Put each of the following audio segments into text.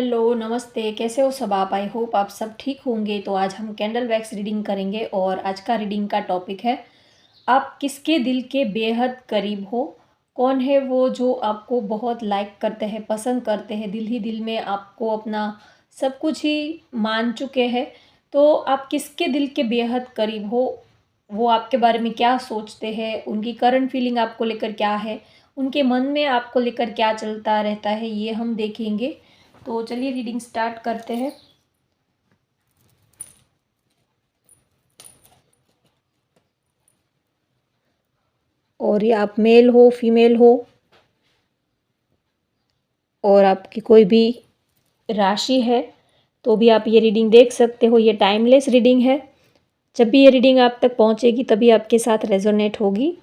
Hello, नमस्ते, कैसे हो सब आप? आई होप आप सब ठीक होंगे। तो आज हम कैंडल वैक्स रीडिंग करेंगे और आज का रीडिंग का टॉपिक है, आप किसके दिल के बेहद करीब हो? कौन है वो जो आपको बहुत लाइक करते हैं, पसंद करते हैं, दिल ही दिल में आपको अपना सब कुछ ही मान चुके हैं? तो आप किसके दिल के बेहद करीब हो? वो आपके बारे में क्या सोचते हैं? उनकी करंट फीलिंग आपको लेकर क्या है? उनके मन में आपको लेकर क्या चलता रहता है, ये हम देखेंगे। तो चलिए रीडिंग स्टार्ट करते हैं। और ये आप मेल हो, फीमेल हो, और आपकी कोई भी राशि है तो भी आप ये रीडिंग देख सकते हो। ये टाइमलेस रीडिंग है। जब भी ये रीडिंग आप तक पहुंचेगी तभी आपके साथ रेजोनेट होगी।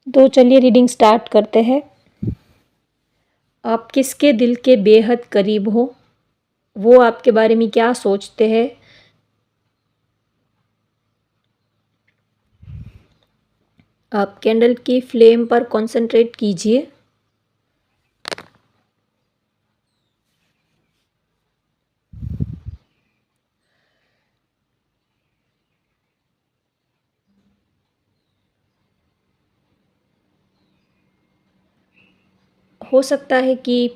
तो चलिए रीडिंग स्टार्ट करते हैं। आप किसके दिल के बेहद करीब हो? वो आपके बारे में क्या सोचते हैं? आप कैंडल की फ्लेम पर कंसंट्रेट कीजिए। हो सकता है कि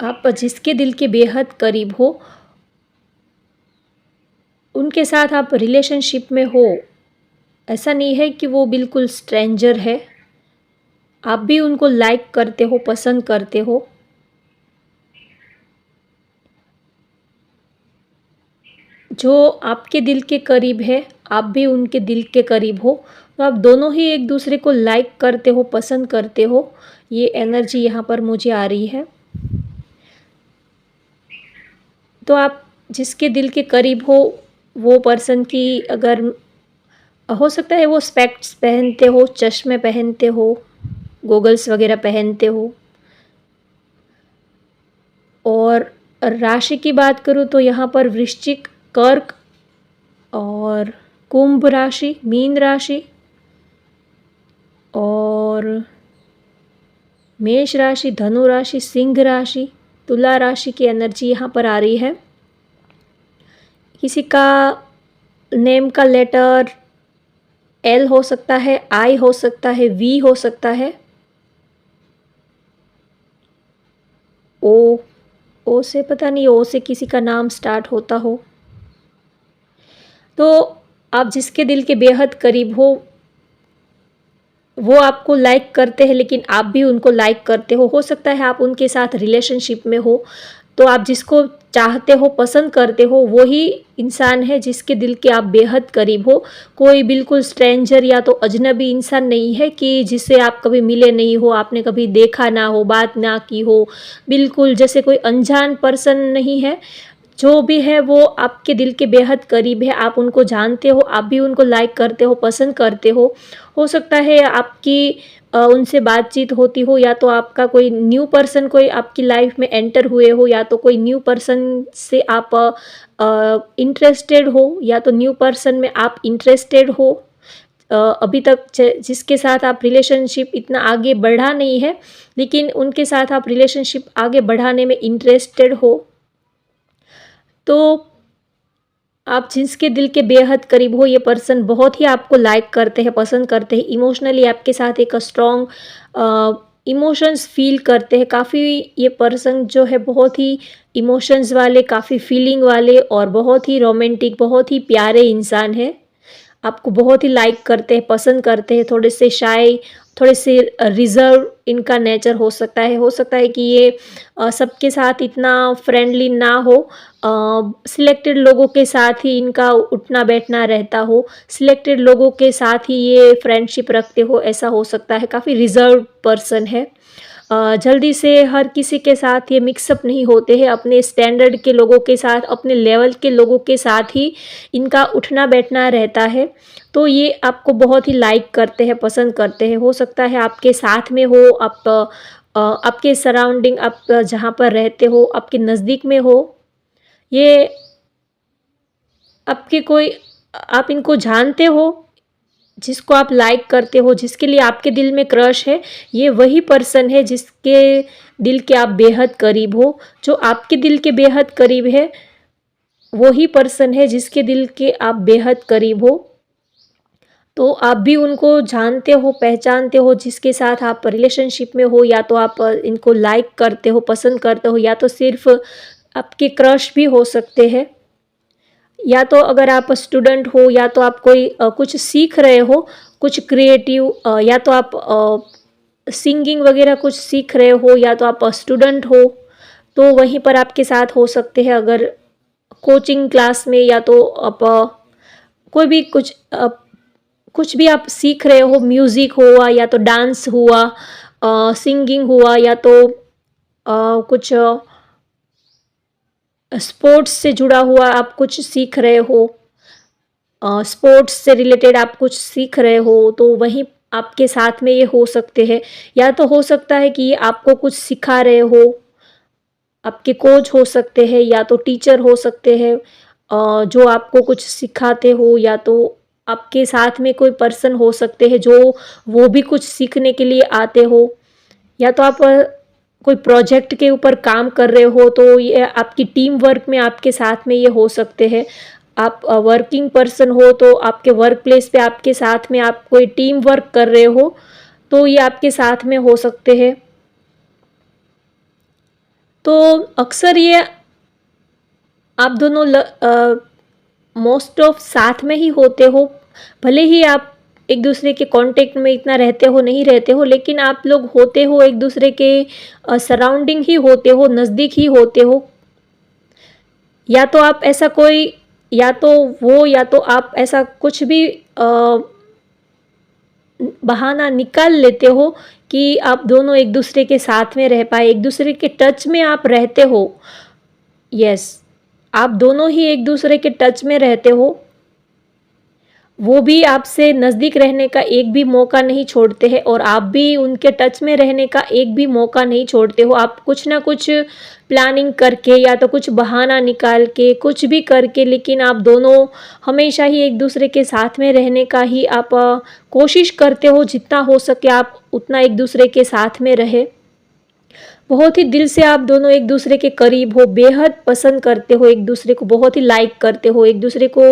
आप जिसके दिल के बेहद करीब हो उनके साथ आप रिलेशनशिप में हो। ऐसा नहीं है कि वो बिल्कुल स्ट्रेंजर है। आप भी उनको लाइक करते हो, पसंद करते हो। जो आपके दिल के करीब है, आप भी उनके दिल के करीब हो। तो आप दोनों ही एक दूसरे को लाइक करते हो, पसंद करते हो। ये एनर्जी यहाँ पर मुझे आ रही है। तो आप जिसके दिल के करीब हो वो पर्सन की, अगर हो सकता है वो स्पेक्ट्स पहनते हो, चश्मे पहनते हो, गॉगल्स वगैरह पहनते हो। और राशि की बात करूँ तो यहाँ पर वृश्चिक, कर्क और कुंभ राशि, मीन राशि और मेष राशि, धनु राशि, सिंह राशि, तुला राशि की एनर्जी यहाँ पर आ रही है। किसी का नेम का लेटर एल हो सकता है, आई हो सकता है, वी हो सकता है, ओ, ओ से पता नहीं, ओ से किसी का नाम स्टार्ट होता हो। तो आप जिसके दिल के बेहद करीब हो वो आपको लाइक करते हैं, लेकिन आप भी उनको लाइक करते हो सकता है आप उनके साथ रिलेशनशिप में हो। तो आप जिसको चाहते हो, पसंद करते हो, वो ही इंसान है जिसके दिल के आप बेहद करीब हो। कोई बिल्कुल स्ट्रेंजर या तो अजनबी इंसान नहीं है कि जिससे आप कभी मिले नहीं हो, आपने कभी देखा ना हो, बात ना की हो। बिल्कुल जैसे कोई अनजान पर्सन नहीं है। जो भी है वो आपके दिल के बेहद करीब है। आप उनको जानते हो, आप भी उनको लाइक करते हो, पसंद करते हो। हो सकता है आपकी उनसे बातचीत होती हो, या तो आपका कोई न्यू पर्सन कोई आपकी लाइफ में एंटर हुए हो, या तो कोई न्यू पर्सन से आप इंटरेस्टेड हो, या तो न्यू पर्सन में आप इंटरेस्टेड हो। अभी तक जिसके साथ आप रिलेशनशिप इतना आगे बढ़ा नहीं है, लेकिन उनके साथ आप रिलेशनशिप आगे बढ़ाने में इंटरेस्टेड हो। तो आप जिसके दिल के बेहद करीब हो, ये पर्सन बहुत ही आपको लाइक करते हैं, पसंद करते हैं, इमोशनली आपके साथ एक स्ट्रॉन्ग इमोशंस फील करते हैं। काफ़ी ये पर्सन जो है बहुत ही इमोशंस वाले, काफ़ी फीलिंग वाले और बहुत ही रोमांटिक, बहुत ही प्यारे इंसान है। आपको बहुत ही लाइक करते हैं, पसंद करते हैं। थोड़े से शाय, थोड़े से रिजर्व इनका नेचर हो सकता है। हो सकता है कि ये सबके साथ इतना फ्रेंडली ना हो। सिलेक्टेड लोगों के साथ ही इनका उठना बैठना रहता हो। सिलेक्टेड लोगों के साथ ही ये फ्रेंडशिप रखते हो, ऐसा हो सकता है। काफ़ी रिजर्व पर्सन है। जल्दी से हर किसी के साथ ये मिक्सअप नहीं होते हैं। अपने स्टैंडर्ड के लोगों के साथ, अपने लेवल के लोगों के साथ ही इनका उठना बैठना रहता है। तो ये आपको बहुत ही लाइक करते हैं, पसंद करते हैं। हो सकता है आपके साथ में हो, आपके सराउंडिंग, आप जहाँ पर रहते हो, आपके नज़दीक में हो। ये आपके कोई, आप इनको जानते हो, जिसको आप लाइक करते हो, जिसके लिए आपके दिल में क्रश है, ये वही पर्सन है जिसके दिल के आप बेहद करीब हो। जो आपके दिल के बेहद करीब है, वही पर्सन है जिसके दिल के आप बेहद करीब हो। तो आप भी उनको जानते हो, पहचानते हो, जिसके साथ आप रिलेशनशिप में हो, या तो आप इनको लाइक करते हो, पसंद करते हो, या तो सिर्फ आपके क्रश भी हो सकते हैं। या तो अगर आप स्टूडेंट हो, या तो आप कोई कुछ सीख रहे हो, कुछ क्रिएटिव, या तो आप सिंगिंग वगैरह कुछ सीख रहे हो, या तो आप स्टूडेंट हो, तो वहीं पर आपके साथ हो सकते हैं। अगर कोचिंग क्लास में, या तो आप कोई भी कुछ भी आप सीख रहे हो, म्यूज़िक हुआ, या तो डांस हुआ, सिंगिंग हुआ, या तो कुछ स्पोर्ट्स से जुड़ा हुआ आप कुछ सीख रहे हो, स्पोर्ट्स से रिलेटेड आप कुछ सीख रहे हो, तो वहीं आपके साथ में ये हो सकते हैं। या तो हो सकता है कि ये आपको कुछ सिखा रहे हो, आपके कोच हो सकते हैं, या तो टीचर हो सकते हैं जो आपको कुछ सिखाते हो, या तो आपके साथ में कोई पर्सन हो सकते हैं जो वो भी कुछ सीखने के लिए आते हो, या तो आप कोई प्रोजेक्ट के ऊपर काम कर रहे हो, तो ये आपकी टीम वर्क में आपके साथ में ये हो सकते हैं। आप वर्किंग पर्सन हो, तो आपके वर्क प्लेस पे आपके साथ में आप कोई टीम वर्क कर रहे हो, तो ये आपके साथ में हो सकते हैं। तो अक्सर ये आप दोनों मोस्ट ऑफ साथ में ही होते हो। भले ही आप एक दूसरे के कांटेक्ट में इतना रहते हो, नहीं रहते हो, लेकिन आप लोग होते हो, एक दूसरे के सराउंडिंग ही होते हो, नज़दीक ही होते हो। या तो आप ऐसा कोई, या तो वो, या तो आप ऐसा कुछ भी बहाना निकाल लेते हो कि आप दोनों एक दूसरे के साथ में रह पाए, एक दूसरे के टच में आप रहते हो। यस, आप दोनों ही एक दूसरे के टच में रहते हो। वो भी आपसे नज़दीक रहने का एक भी मौका नहीं छोड़ते हैं, और आप भी उनके टच में रहने का एक भी मौका नहीं छोड़ते हो। आप कुछ ना कुछ प्लानिंग करके, या तो कुछ बहाना निकाल के, कुछ भी करके, लेकिन आप दोनों हमेशा ही एक दूसरे के साथ में रहने का ही आप कोशिश करते हो। जितना हो सके आप उतना एक दूसरे के साथ में रहे। बहुत ही दिल से आप दोनों एक दूसरे के करीब हो, बेहद पसंद करते हो, एक दूसरे को बहुत ही लाइक करते हो, एक दूसरे को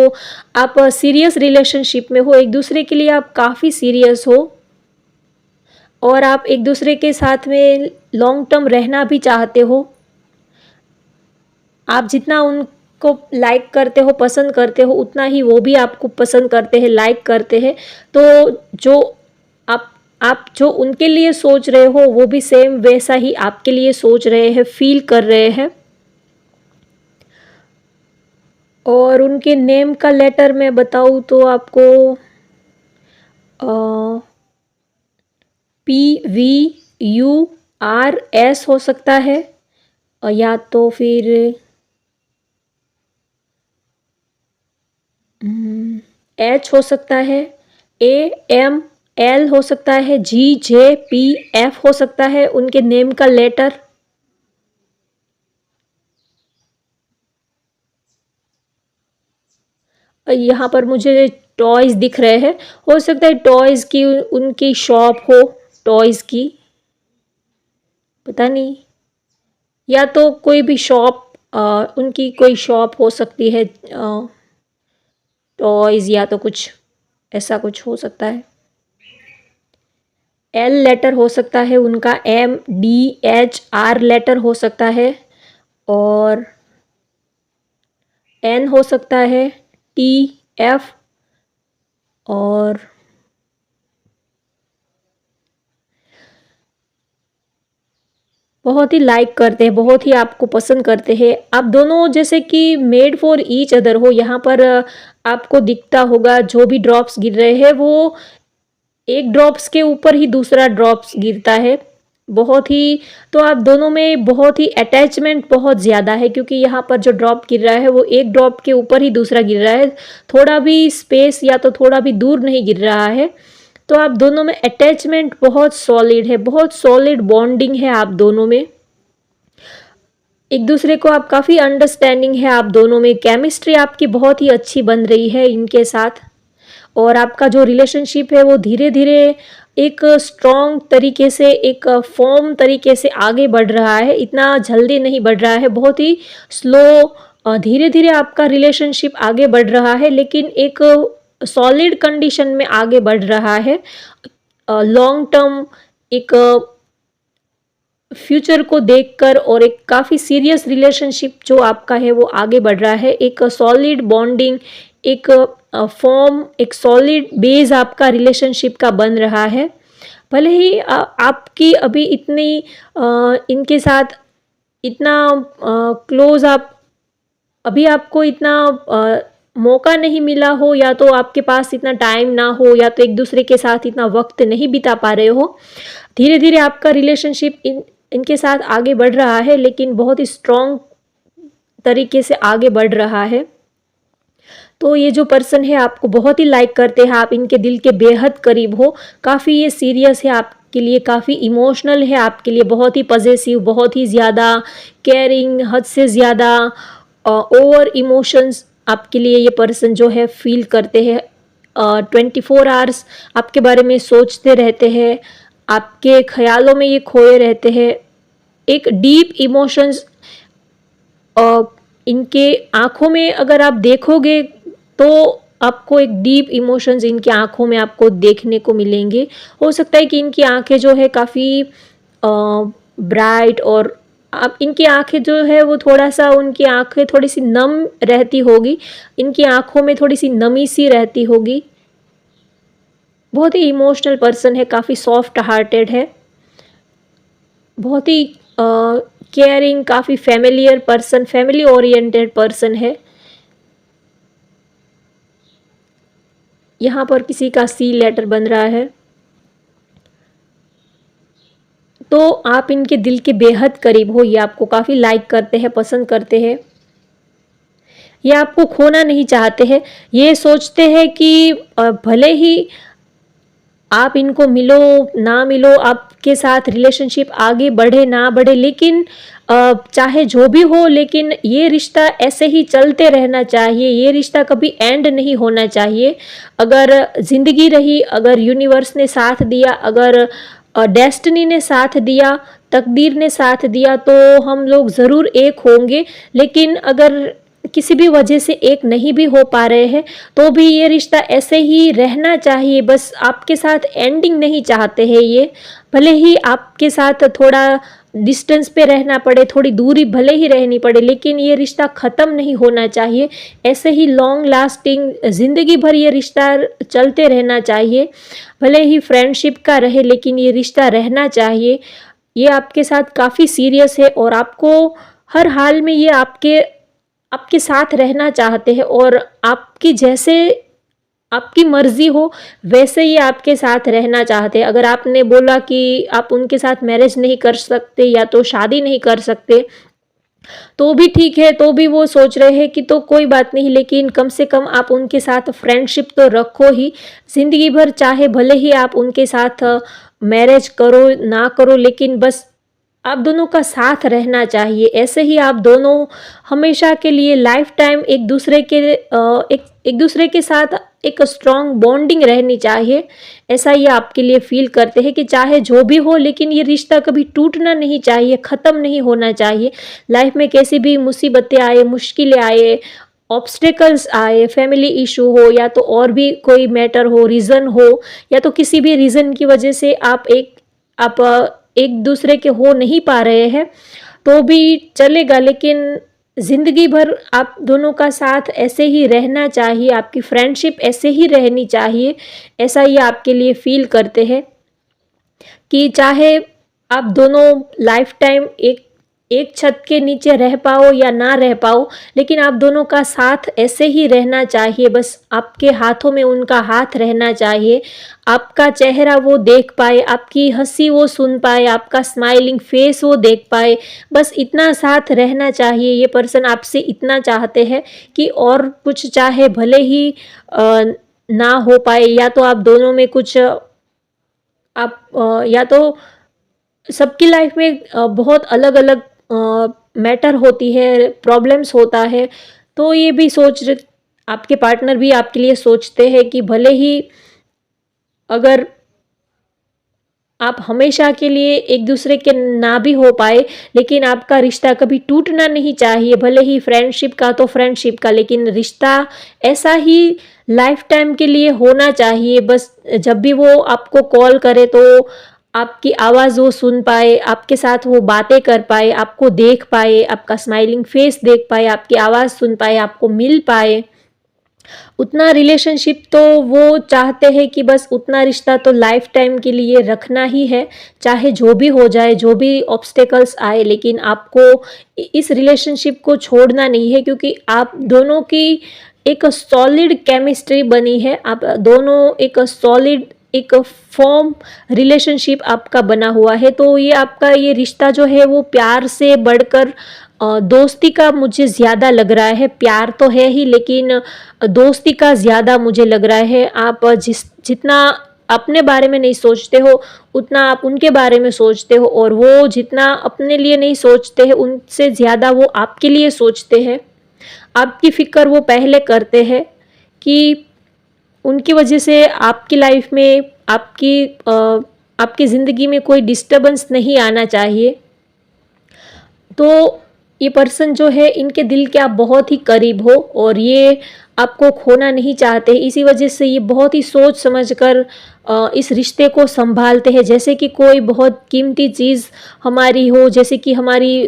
आप सीरियस रिलेशनशिप में हो, एक दूसरे के लिए आप काफ़ी सीरियस हो, और आप एक दूसरे के साथ में लॉन्ग टर्म रहना भी चाहते हो। आप जितना उनको लाइक करते हो, पसंद करते हो, उतना ही वो भी आपको पसंद करते हैं, लाइक करते हैं। तो जो आप जो उनके लिए सोच रहे हो, वो भी सेम वैसा ही आपके लिए सोच रहे हैं, फील कर रहे हैं। और उनके नेम का लेटर मैं बताऊँ तो आपको PVURS हो सकता है, या तो फिर H हो सकता है, AML हो सकता है, GJPF हो सकता है उनके नेम का लेटर। यहाँ पर मुझे टॉयज़ दिख रहे हैं, हो सकता है टॉयज़ की उनकी शॉप हो, टॉयज़ की, पता नहीं, या तो कोई भी शॉप, उनकी कोई शॉप हो सकती है, टॉयज़, या तो कुछ ऐसा कुछ हो सकता है। L लेटर हो सकता है उनका, MDHR लेटर हो सकता है, और N हो सकता है, TF, और बहुत ही लाइक करते हैं, बहुत ही आपको पसंद करते हैं। आप दोनों जैसे कि मेड फॉर ईच अदर हो। यहाँ पर आपको दिखता होगा जो भी ड्रॉप्स गिर रहे हैं, वो एक ड्रॉप्स के ऊपर ही दूसरा ड्रॉप्स गिरता है। बहुत ही, तो आप दोनों में बहुत ही अटैचमेंट बहुत ज़्यादा है, क्योंकि यहाँ पर जो ड्रॉप गिर रहा है वो एक ड्रॉप के ऊपर ही दूसरा गिर रहा है, थोड़ा भी स्पेस या तो थोड़ा भी दूर नहीं गिर रहा है। तो आप दोनों में अटैचमेंट बहुत सॉलिड है, बहुत सॉलिड बॉन्डिंग है आप दोनों में। एक दूसरे को आप काफ़ी अंडरस्टैंडिंग है आप दोनों में, केमिस्ट्री आपकी बहुत ही अच्छी बन रही है इनके साथ। और आपका जो रिलेशनशिप है वो धीरे धीरे एक स्ट्रॉन्ग तरीके से, एक फॉर्म तरीके से आगे बढ़ रहा है। इतना जल्दी नहीं बढ़ रहा है, बहुत ही स्लो, धीरे धीरे आपका रिलेशनशिप आगे बढ़ रहा है, लेकिन एक सॉलिड कंडीशन में आगे बढ़ रहा है। लॉन्ग टर्म एक फ्यूचर को देखकर और एक काफ़ी सीरियस रिलेशनशिप जो आपका है वो आगे बढ़ रहा है। एक सॉलिड बॉन्डिंग, एक फॉर्म, एक सॉलिड बेस आपका रिलेशनशिप का बन रहा है। भले ही आपकी अभी इतनी इनके साथ इतना क्लोज आप अभी आपको इतना मौका नहीं मिला हो, या तो आपके पास इतना टाइम ना हो, या तो एक दूसरे के साथ इतना वक्त नहीं बिता पा रहे हो। धीरे धीरे आपका रिलेशनशिप इनके साथ आगे बढ़ रहा है, लेकिन बहुत ही स्ट्रॉन्ग तरीके से आगे बढ़ रहा है। तो ये जो पर्सन है आपको बहुत ही लाइक करते हैं, आप इनके दिल के बेहद करीब हो। काफ़ी ये सीरियस है आपके लिए, काफ़ी इमोशनल है आपके लिए, बहुत ही पजेसिव, बहुत ही ज़्यादा केयरिंग, हद से ज़्यादा ओवर इमोशंस आपके लिए ये पर्सन जो है फील करते हैं। 24 आवर्स आपके बारे में सोचते रहते हैं, आपके ख्यालों में ये खोए रहते हैं। एक डीप इमोशंस इनके आँखों में अगर आप देखोगे तो आपको एक डीप इमोशंस इनकी आँखों में आपको देखने को मिलेंगे। हो सकता है कि इनकी आँखें जो है काफ़ी ब्राइट, और आप इनकी आँखें जो है वो थोड़ा-सा, उनकी आँखें थोड़ी-सी नम रहती होगी, इनकी आँखों में थोड़ी-सी नमी सी रहती होगी। बहुत ही इमोशनल पर्सन है, काफ़ी सॉफ्ट हार्टेड है, बहुत ही केयरिंग, काफ़ी familiar person, family oriented person है। यहाँ पर किसी का सी लेटर बन रहा है। तो आप इनके दिल के बेहद करीब हो, ये आपको काफ़ी लाइक करते हैं, पसंद करते हैं, ये आपको खोना नहीं चाहते हैं। ये सोचते हैं कि भले ही आप इनको मिलो ना मिलो, आपके साथ रिलेशनशिप आगे बढ़े ना बढ़े, लेकिन चाहे जो भी हो, लेकिन ये रिश्ता ऐसे ही चलते रहना चाहिए, ये रिश्ता कभी एंड नहीं होना चाहिए। अगर ज़िंदगी रही, अगर यूनिवर्स ने साथ दिया, अगर डेस्टिनी ने साथ दिया, तकदीर ने साथ दिया, तो हम लोग ज़रूर एक होंगे। लेकिन अगर किसी भी वजह से एक नहीं भी हो पा रहे हैं, तो भी ये रिश्ता ऐसे ही रहना चाहिए। बस आपके साथ एंडिंग नहीं चाहते हैं ये, भले ही आपके साथ थोड़ा डिस्टेंस पे रहना पड़े, थोड़ी दूरी भले ही रहनी पड़े, लेकिन ये रिश्ता ख़त्म नहीं होना चाहिए। ऐसे ही लॉन्ग लास्टिंग ज़िंदगी भर ये रिश्ता चलते रहना चाहिए। भले ही फ्रेंडशिप का रहे, लेकिन ये रिश्ता रहना चाहिए। ये आपके साथ काफ़ी सीरियस है, और आपको हर हाल में ये आपके साथ रहना चाहते हैं, और आपकी जैसे आपकी मर्ज़ी हो वैसे ही आपके साथ रहना चाहते हैं। अगर आपने बोला कि आप उनके साथ मैरिज नहीं कर सकते, या तो शादी नहीं कर सकते, तो भी ठीक है, तो भी वो सोच रहे हैं कि तो कोई बात नहीं, लेकिन कम से कम आप उनके साथ फ्रेंडशिप तो रखो ही ज़िंदगी भर। चाहे भले ही आप उनके साथ मैरिज करो ना करो, लेकिन बस आप दोनों का साथ रहना चाहिए। ऐसे ही आप दोनों हमेशा के लिए लाइफ टाइम एक दूसरे के साथ एक स्ट्रॉन्ग बॉन्डिंग रहनी चाहिए। ऐसा ये आपके लिए फील करते हैं कि चाहे जो भी हो, लेकिन ये रिश्ता कभी टूटना नहीं चाहिए, ख़त्म नहीं होना चाहिए। लाइफ में कैसी भी मुसीबतें आए, मुश्किलें आए, ऑब्स्टेकल्स आए, फैमिली इशू हो, या तो और भी कोई मैटर हो, रीज़न हो, या तो किसी भी रीज़न की वजह से आप एक दूसरे के हो नहीं पा रहे हैं, तो भी चलेगा, लेकिन ज़िंदगी भर आप दोनों का साथ ऐसे ही रहना चाहिए, आपकी फ्रेंडशिप ऐसे ही रहनी चाहिए। ऐसा ये आपके लिए फील करते हैं कि चाहे आप दोनों लाइफ टाइम एक छत के नीचे रह पाओ या ना रह पाओ, लेकिन आप दोनों का साथ ऐसे ही रहना चाहिए। बस आपके हाथों में उनका हाथ रहना चाहिए, आपका चेहरा वो देख पाए, आपकी हंसी वो सुन पाए, आपका स्माइलिंग फेस वो देख पाए, बस इतना साथ रहना चाहिए। ये पर्सन आपसे इतना चाहते हैं कि और कुछ चाहे भले ही ना हो पाए, या तो आप दोनों में कुछ या तो सबकी लाइफ में बहुत अलग अलग मैटर होती है, प्रॉब्लम्स होता है, तो ये भी आपके पार्टनर भी आपके लिए सोचते हैं कि भले ही अगर आप हमेशा के लिए एक दूसरे के ना भी हो पाए, लेकिन आपका रिश्ता कभी टूटना नहीं चाहिए। भले ही फ्रेंडशिप का तो फ्रेंडशिप का, लेकिन रिश्ता ऐसा ही लाइफ टाइम के लिए होना चाहिए। बस जब भी वो आपको कॉल करे तो आपकी आवाज़ वो सुन पाए, आपके साथ वो बातें कर पाए, आपको देख पाए, आपका स्माइलिंग फेस देख पाए, आपकी आवाज़ सुन पाए, आपको मिल पाए। उतना रिलेशनशिप तो वो चाहते हैं कि बस उतना रिश्ता तो लाइफ टाइम के लिए रखना ही है, चाहे जो भी हो जाए, जो भी ऑब्स्टेकल्स आए, लेकिन आपको इस रिलेशनशिप को छोड़ना नहीं है, क्योंकि आप दोनों की एक सॉलिड केमिस्ट्री बनी है। आप दोनों एक सॉलिड, एक फॉर्म रिलेशनशिप आपका बना हुआ है। तो ये आपका ये रिश्ता जो है वो प्यार से बढ़कर दोस्ती का मुझे ज़्यादा लग रहा है। प्यार तो है ही, लेकिन दोस्ती का ज़्यादा मुझे लग रहा है। आप जितना अपने बारे में नहीं सोचते हो, उतना आप उनके बारे में सोचते हो, और वो जितना अपने लिए नहीं सोचते हैं, उनसे ज़्यादा वो आपके लिए सोचते हैं। आपकी फ़िक्र वो पहले करते हैं कि उनकी वजह से आपकी लाइफ में, आपकी ज़िंदगी में कोई डिस्टर्बेंस नहीं आना चाहिए। तो ये पर्सन जो है, इनके दिल के आप बहुत ही करीब हो, और ये आपको खोना नहीं चाहते। इसी वजह से ये बहुत ही सोच समझकर इस रिश्ते को संभालते हैं, जैसे कि कोई बहुत कीमती चीज़ हमारी हो, जैसे कि हमारी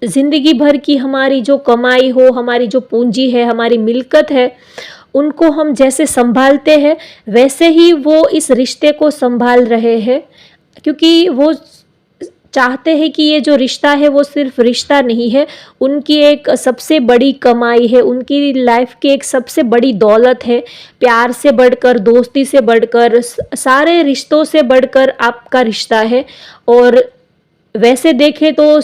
ज़िंदगी भर की हमारी जो कमाई हो, हमारी जो पूंजी है, हमारी मिल्कत है, उनको हम जैसे संभालते हैं, वैसे ही वो इस रिश्ते को संभाल रहे हैं। क्योंकि वो चाहते हैं कि ये जो रिश्ता है वो सिर्फ रिश्ता नहीं है, उनकी एक सबसे बड़ी कमाई है, उनकी लाइफ की एक सबसे बड़ी दौलत है। प्यार से बढ़कर, दोस्ती से बढ़कर, सारे रिश्तों से बढ़कर आपका रिश्ता है। और वैसे देखें तो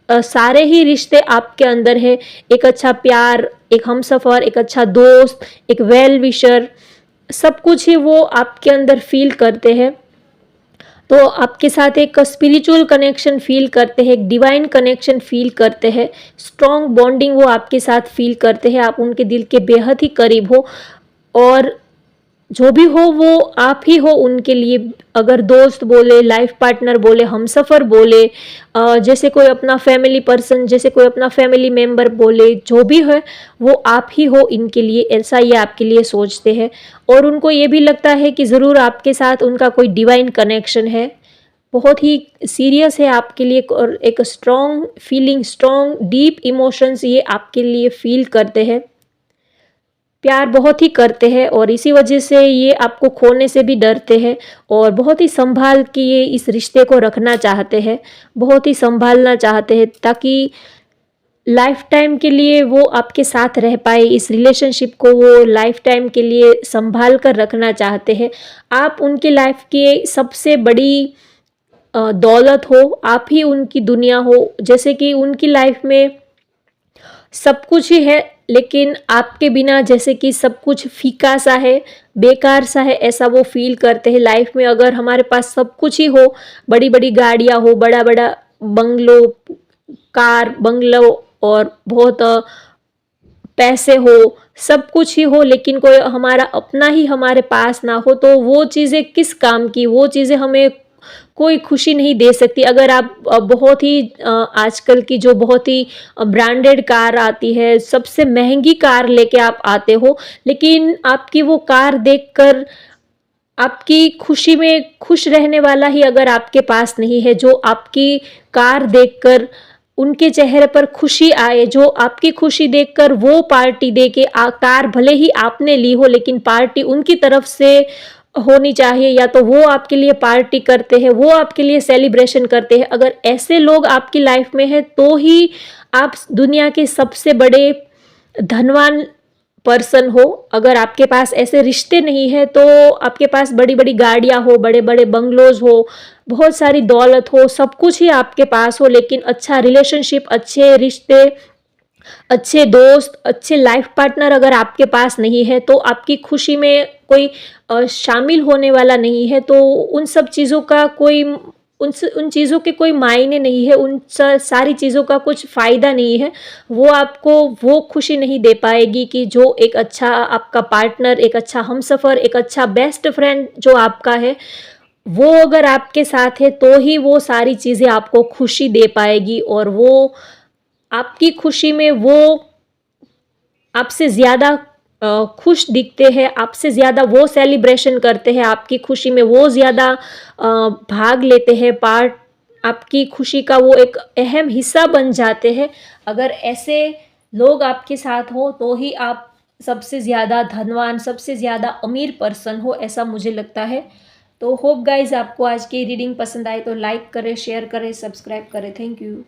सारे ही रिश्ते आपके अंदर है। एक अच्छा प्यार, एक हमसफ़र, एक अच्छा दोस्त, एक वेल विशर, सब कुछ ही वो आपके अंदर फील करते हैं। तो आपके साथ एक स्पिरिचुअल कनेक्शन फील करते हैं, एक डिवाइन कनेक्शन फील करते हैं, स्ट्रॉन्ग बॉन्डिंग वो आपके साथ फील करते हैं। आप उनके दिल के बेहद ही करीब हो, और जो भी हो वो आप ही हो उनके लिए। अगर दोस्त बोले, लाइफ पार्टनर बोले, हमसफ़र बोले, जैसे कोई अपना फैमिली पर्सन, जैसे कोई अपना फैमिली मेम्बर बोले, जो भी है वो आप ही हो इनके लिए, ऐसा ये आपके लिए सोचते हैं। और उनको ये भी लगता है कि ज़रूर आपके साथ उनका कोई डिवाइन कनेक्शन है, बहुत ही सीरियस है आपके लिए, और एक strong feeling, strong deep emotions ये आपके लिए फील करते हैं, प्यार बहुत ही करते हैं। और इसी वजह से ये आपको खोने से भी डरते हैं, और बहुत ही संभाल के ये इस रिश्ते को रखना चाहते हैं, बहुत ही संभालना चाहते हैं, ताकि लाइफ टाइम के लिए वो आपके साथ रह पाए। इस रिलेशनशिप को वो लाइफ टाइम के लिए संभाल कर रखना चाहते हैं। आप उनकी लाइफ की सबसे बड़ी दौलत हो, आप ही उनकी दुनिया हो। जैसे कि उनकी लाइफ में सब कुछ ही है, लेकिन आपके बिना जैसे कि सब कुछ फीका सा है, बेकार सा है, ऐसा वो फील करते हैं। लाइफ में अगर हमारे पास सब कुछ ही हो, बड़ी बड़ी गाड़ियाँ हो, बड़ा बड़ा बंगलो, कार, बंगलो, और बहुत पैसे हो, सब कुछ ही हो, लेकिन कोई हमारा अपना ही हमारे पास ना हो, तो वो चीज़ें किस काम की, वो चीज़ें हमें कोई खुशी नहीं दे सकती। अगर आप बहुत ही आजकल की जो बहुत ही ब्रांडेड कार आती है, सबसे महंगी कार लेके आप आते हो, लेकिन आपकी वो कार देखकर आपकी खुशी में खुश रहने वाला ही अगर आपके पास नहीं है, जो आपकी कार देखकर उनके चेहरे पर खुशी आए, जो आपकी खुशी देखकर वो पार्टी दे के, कार भले ही आपने ली हो, लेकिन पार्टी उनकी तरफ से होनी चाहिए, या तो वो आपके लिए पार्टी करते हैं, वो आपके लिए सेलिब्रेशन करते हैं। अगर ऐसे लोग आपकी लाइफ में हैं, तो ही आप दुनिया के सबसे बड़े धनवान पर्सन हो। अगर आपके पास ऐसे रिश्ते नहीं है, तो आपके पास बड़ी बड़ी गाड़ियाँ हो, बड़े बड़े बंगलोज हो, बहुत सारी दौलत हो, सब कुछ ही आपके पास हो, लेकिन अच्छा रिलेशनशिप, अच्छे रिश्ते, अच्छे दोस्त, अच्छे लाइफ पार्टनर अगर आपके पास नहीं है, तो आपकी खुशी में कोई शामिल होने वाला नहीं है। तो उन सब चीज़ों का कोई उन चीज़ों के कोई मायने नहीं है, उन सारी चीज़ों का कुछ फ़ायदा नहीं है। वो आपको वो खुशी नहीं दे पाएगी कि जो एक अच्छा आपका पार्टनर, एक अच्छा हमसफ़र, एक अच्छा बेस्ट फ्रेंड जो आपका है, वो अगर आपके साथ है तो ही वो सारी चीज़ें आपको खुशी दे पाएगी, और वो आपकी खुशी में वो आपसे ज़्यादा खुश दिखते हैं, आपसे ज़्यादा वो सेलिब्रेशन करते हैं, आपकी खुशी में वो ज़्यादा भाग लेते हैं, आपकी खुशी का वो एक अहम हिस्सा बन जाते हैं। अगर ऐसे लोग आपके साथ हो तो ही आप सबसे ज़्यादा धनवान, सबसे ज़्यादा अमीर पर्सन हो, ऐसा मुझे लगता है। तो होप गाइज़ आपको आज की रीडिंग पसंद आए तो लाइक करें, शेयर करें, सब्सक्राइब करें। Thank you.